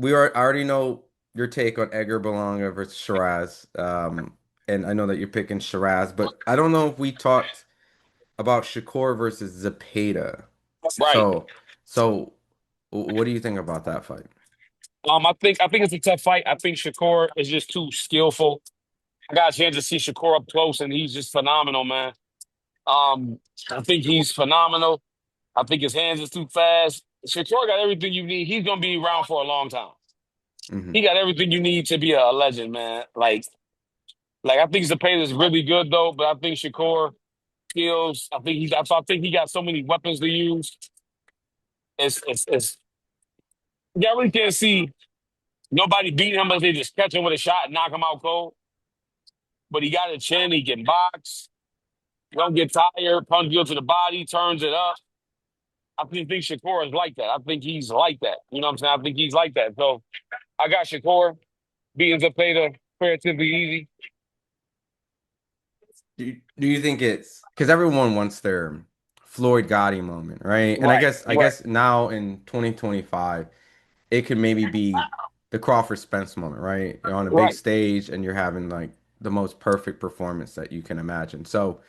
I already know your take on Edgar Berlanga versus Shiraz. And I know that you're picking Shiraz, but I don't know if we talked about Shakur versus Zepeda. Right. So what do you think about that fight? I think it's a tough fight. I think Shakur is just too skillful. I got a chance to see Shakur up close, and he's just phenomenal, man. I think he's phenomenal. I think his hands is too fast. Shakur got everything you need. He's gonna be around for a long time. Hmm. He got everything you need to be a legend, man. Like I think Zepeda is really good though, but I think Shakur skills. I think he got so many weapons to use. It's you really can't see nobody beating him unless they just catch him with a shot and knock him out cold. But he got a chin. He can box. Don't get tired. Punch you to the body. Turns it up. I think Shakur is like that. I think he's like that. You know what I'm saying? I think he's like that. So I got Shakur beating Zepeda relatively easy. Do you think it's because everyone wants their Floyd Gotti moment, right? And Right. I Right. guess now in 2025, it could maybe be the Crawford Spence moment, right? You're on a big Right. stage and you're having like the most perfect performance that you can imagine. So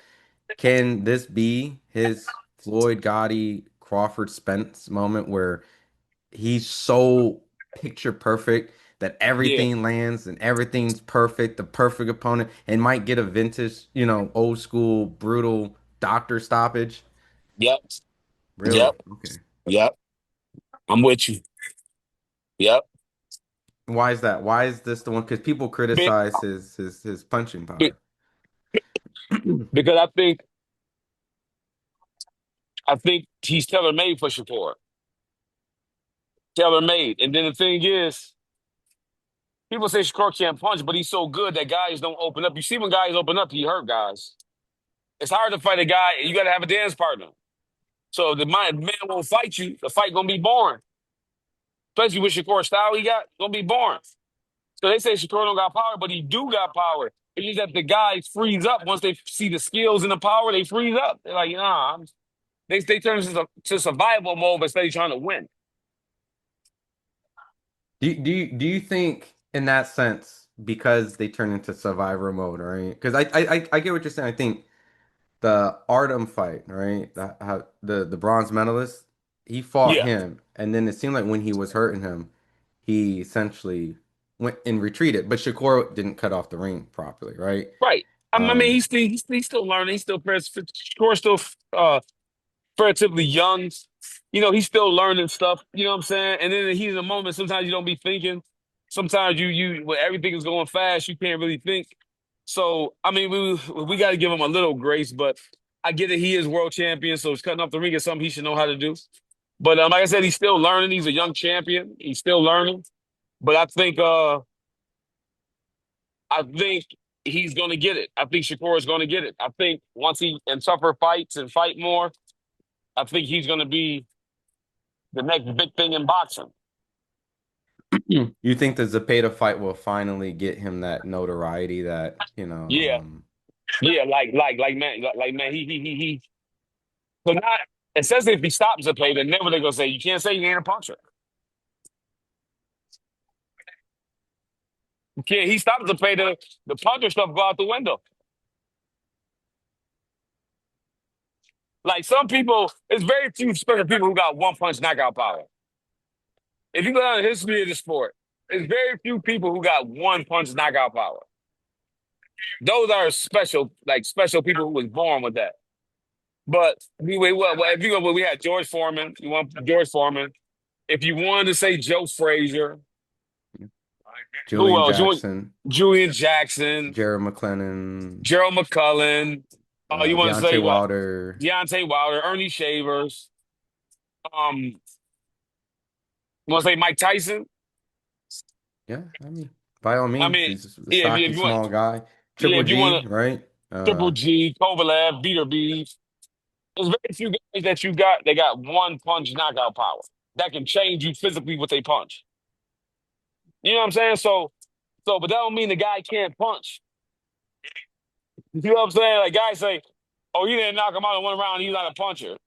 can this be his Floyd Gotti Crawford Spence moment where he's so picture perfect that Yeah. everything lands and everything's perfect, the perfect opponent, and might get a vintage, old school, brutal doctor stoppage? Yep. Really? Yep. Okay. Yep. I'm with you. Yep. Why is that? Why is this the one? Because people Be- criticize his punching be- power. Because I think he's tailor made for Shakur. Tailor made. And then the thing is, people say Shakur can't punch, but he's so good that guys don't open up. You see when guys open up, he hurt guys. It's hard to fight a guy, and you got to have a dance partner. So if the man won't fight you, the fight gonna be boring. Especially with Shakur style he got, gonna be boring. So they say Shakur don't got power, but he do got power. It's just that the guys freeze up once they see the skills and the power. They freeze up. They're like, nah. They turn to survival mode instead of trying to win. Do you think in that sense because they turn into survivor mode, right? Because I get what you're saying. I think the Artem fight, right? The bronze medalist, he fought Yeah, him, and then it seemed like when he was hurting him, he essentially went and retreated. But Shakur didn't cut off the ring properly, right? right. I mean, Um, he's still learning. He's still Shakur's still relatively young. You know, he's still learning stuff. You know what I'm saying? And then in the heat of the moment, sometimes you don't be thinking. Sometimes when everything is going fast, you can't really think. So I mean, we got to give him a little grace, but I get it. He is world champion, so it's cutting off the ring is something he should know how to do. But like I said, he's still learning. He's a young champion. He's still learning. But I think he's going to get it. I think Shakur is going to get it. I think once he in tougher fights and fight more, I think he's going to be the next big thing in boxing. you think the Zepeda fight will finally get him that notoriety that, Yeah, yeah, like man, he. So not it says if he stops the play, then never they gonna say you can't say he ain't a puncher. You can't. He stops the play, the puncher stuff go out the window. Like some people, it's very few special people who got one punch knockout power. If you go down the history of the sport, there's very few people who got one punch knockout power. Those are special, like special people who was born with that. But if you go, well, we had George Foreman. You want George Foreman. If you wanted to say Joe Frazier, who Julian else? You want Jackson, Julian Jackson, Jared McClellan, Gerald McCullen. You want to say Deontay what? Wilder. Deontay Wilder, Ernie Shavers. You want to say Mike Tyson? Yeah, I mean, by all I means, mean, he's a yeah, stocky, if you want, small guy. yeah, Triple if you want G, to right? Triple G, Kovalev, Beater B. There's very few guys that you got. They got one punch knockout power that can change you physically with a punch. You know what I'm saying? But that don't mean the guy can't punch. You know what I'm saying? Like guys say, "Oh, you didn't knock him out in one round. He's not a puncher."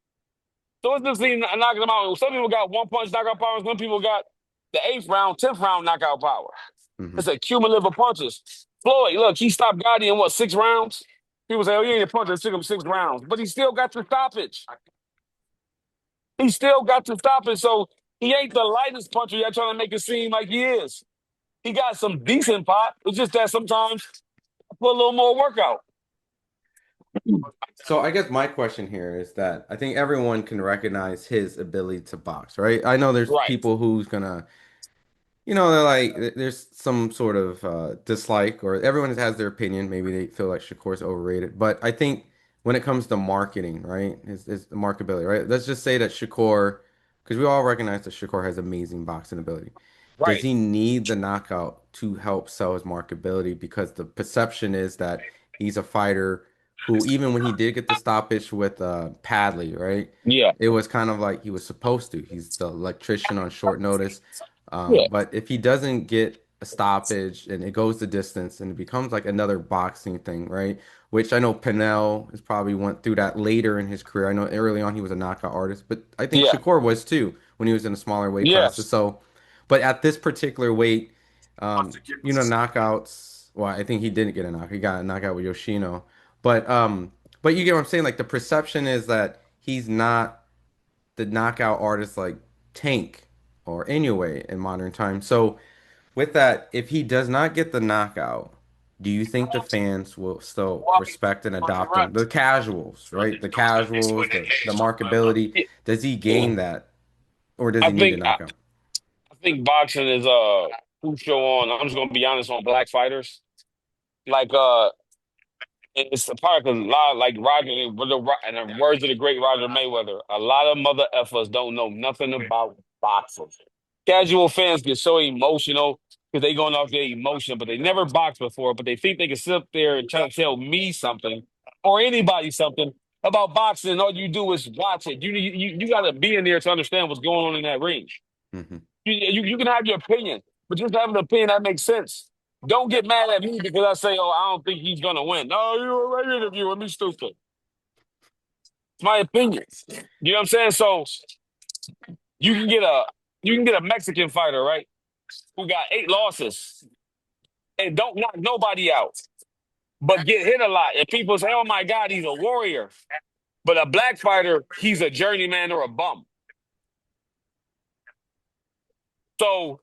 So what's this thing knocking him out? Some people got one punch knockout power. Some people got the eighth round, 10th round knockout power. Hmm. It's a cumulative of punches. Floyd, look, he stopped Gotti in what, 6 rounds? People say, oh, he ain't a puncher. It took him 6 rounds. But he still got the stoppage. He still got to stop it. So he ain't the lightest puncher. Y'all trying to make it seem like he is. He got some decent pop. It's just that sometimes I put a little more workout. So I guess my question here is that I think everyone can recognize his ability to box, right? I know there's Right. people who's gonna they're like there's some sort of dislike, or everyone has their opinion. Maybe they feel like Shakur's overrated, but I think when it comes to marketing, right, his marketability, right? Let's just say that Shakur, because we all recognize that Shakur has amazing boxing ability. Does Right. he need the knockout to help sell his marketability? Because the perception is that he's a fighter who, even when he did get the stoppage with Padley, right? Yeah. It was kind of like he was supposed to. He's the electrician on short notice. Yeah. But if he doesn't get a stoppage and it goes the distance and it becomes like another boxing thing, right? Which I know Pinell has probably went through that later in his career. I know early on he was a knockout artist, but I think Yeah. Shakur was too when he was in the smaller weight classes. Yes. So, but at this particular weight, knockouts. Well, I think he didn't get a knock. He got a knockout with Yoshino. But you get what I'm saying? Like the perception is that he's not the knockout artist like Tank or Inoue in modern times. So with that, if he does not get the knockout, do you think the fans will still respect and adopt him? The casuals, right? The casuals, the marketability. Does he gain that, or does I he need a think I, knockout? I think boxing is crucial on. I'm just gonna be honest on black fighters. Like it's a part of a lot like Roger and the words of the great Roger Mayweather. A lot of mother effers don't know nothing about boxing. Casual fans get so emotional because they going off their emotion, but they never boxed before. But they think they can sit up there and try to tell me something or anybody something about boxing. And all you do is watch it. You got to be in there to understand what's going on in that ring. Hmm. You can have your opinion, but just have an opinion that makes sense. Don't get mad at me because I say, "Oh, I don't think he's gonna win." No, you're a right interview. Me stupid. It's my opinion. You know what I'm saying? So you can get a you can get a Mexican fighter, right? Who got 8 losses and don't knock nobody out, but get hit a lot. And people say, "Oh my God, he's a warrior." But a black fighter, he's a journeyman or a bum. So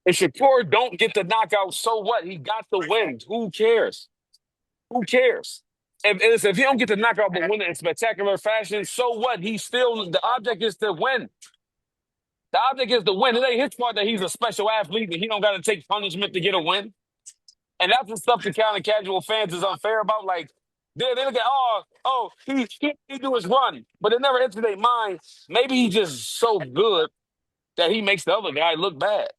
if Shakur don't get the knockout, so what? He got the win. Who cares? Who cares? If he don't get the knockout but win it in spectacular fashion, so what? He still the object is to win. The object is to win. It ain't his part that he's a special athlete and he don't got to take punishment to get a win. And that's the stuff the kind of casual fans is unfair about. Like they look at he do his run, but it never enters their mind. Maybe he's just so good that he makes the other guy look bad.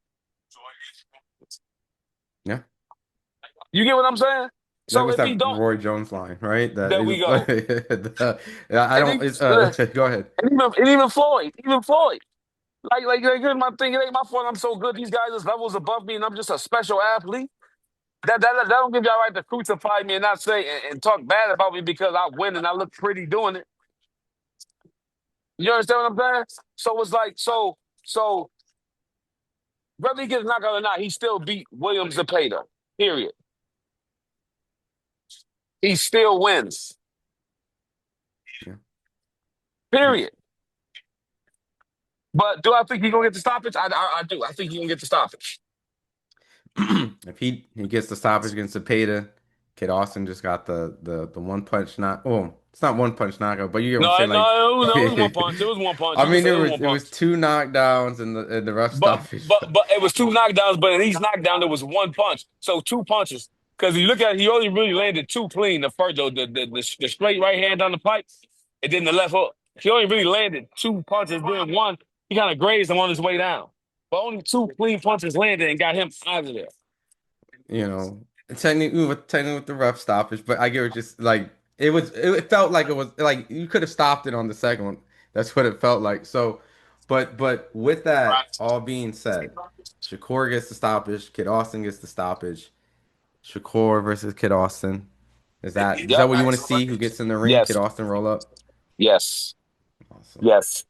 Yeah. You get what I'm saying? That So was if he that don't, Roy Jones line, right? That there we is, go. I And, don't. he, It's, uh, go ahead. and even Floyd. Like here's my thing. It ain't my fault. I'm so good. These guys is levels above me, and I'm just a special athlete. That don't give y'all right to crucify me and not say and talk bad about me because I win and I look pretty doing it. You understand what I'm saying? So it's like so whether he gets knocked out or not, he still beat William Zepeda. Period. He still wins. Yeah. Period. But do I think he's gonna get the stoppage? I do. I think he's gonna get the stoppage. If he gets the stoppage against Zepeda, Kid Austin just got the one punch knock. Oh, it's not one punch knockout, but you get what I'm No, saying. Like, no, it was one punch. It was one punch. I You can mean, say it was one it was punch. two knockdowns and the rough stoppage. But it was two knockdowns, but in each knockdown there was one punch. So two punches. Because you look at it, he only really landed two clean. The first the straight right hand on the pipe, and then the left hook. He only really landed two punches. Then one, he kind of grazed him on his way down. But only two clean punches landed and got him out of there. You know, technically with the rough stoppage, but I get it just like it felt like it was like you could have stopped it on the second one. That's what it felt like. So, but with that all being said, Shakur gets the stoppage, Kid Austin gets the stoppage. Shakur versus Kid Austin. Is that Yep. what you want to see? Who gets in the ring? Kid Yes. Austin roll up. Yes. Awesome. Yes.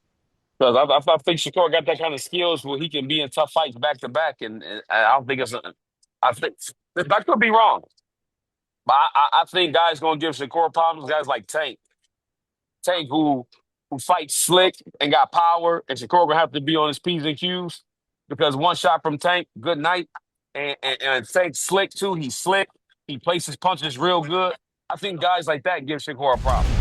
Because I think Shakur got that kind of skills where he can be in tough fights back to back, and I don't think it's. I think that could be wrong, but I think guys gonna give Shakur problems. Guys like Tank who fights slick and got power, and Shakur gonna have to be on his p's and q's because one shot from Tank, good night, and Tank's slick too. He's slick. He places punches real good. I think guys like that give Shakur a problem.